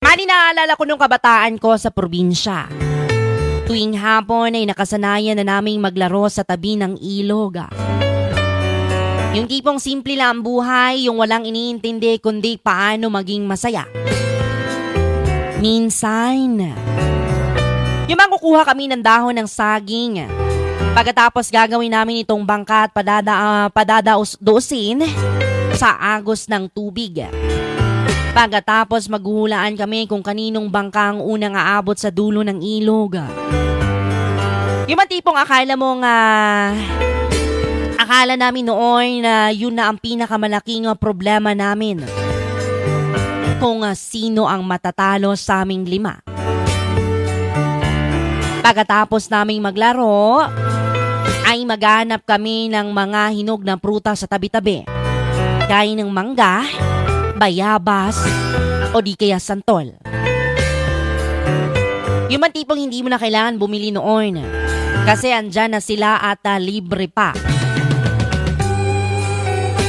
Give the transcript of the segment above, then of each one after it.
Mali naalala ko nung kabataan ko sa probinsya. Tuwing hapon ay nakasanayan na naming maglaro sa tabi ng ilog. Yung tipong simple lang ang buhay, yung walang iniintindi kundi paano maging masaya. Minsan, yung mangkukuha kami ng dahon ng saging. Pagkatapos gagawin namin itong bangka at padadaos-dosin sa agos ng tubig. Pagkatapos maghuhulaan kami kung kaninong bangka ang unang aabot sa dulo ng ilog. Yung tipong akala namin noon na yun na ang pinakamalaking problema namin. Kung sino ang matatalo sa aming 5. Pagkatapos naming maglaro, ay maghanap kami ng mga hinog na prutas sa tabi-tabi. Gaya ng mangga, bayabas, o di kaya santol. Yung tipong hindi mo na kailangan bumili noon. Kasi andyan na sila at libre pa.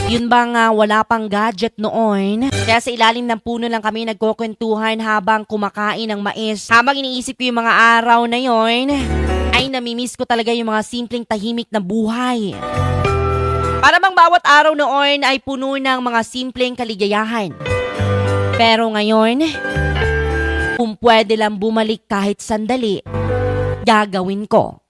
Yun bang wala pang gadget noon? Kaya sa ilalim ng puno lang kami nagkukwentuhan habang kumakain ng mais. Habang iniisip ko yung mga araw na yon, ay namimiss ko talaga yung mga simpleng tahimik na buhay. Para bang bawat araw noon ay puno ng mga simpleng kaligayahan. Pero ngayon, kung pwede lang bumalik kahit sandali, gagawin ko.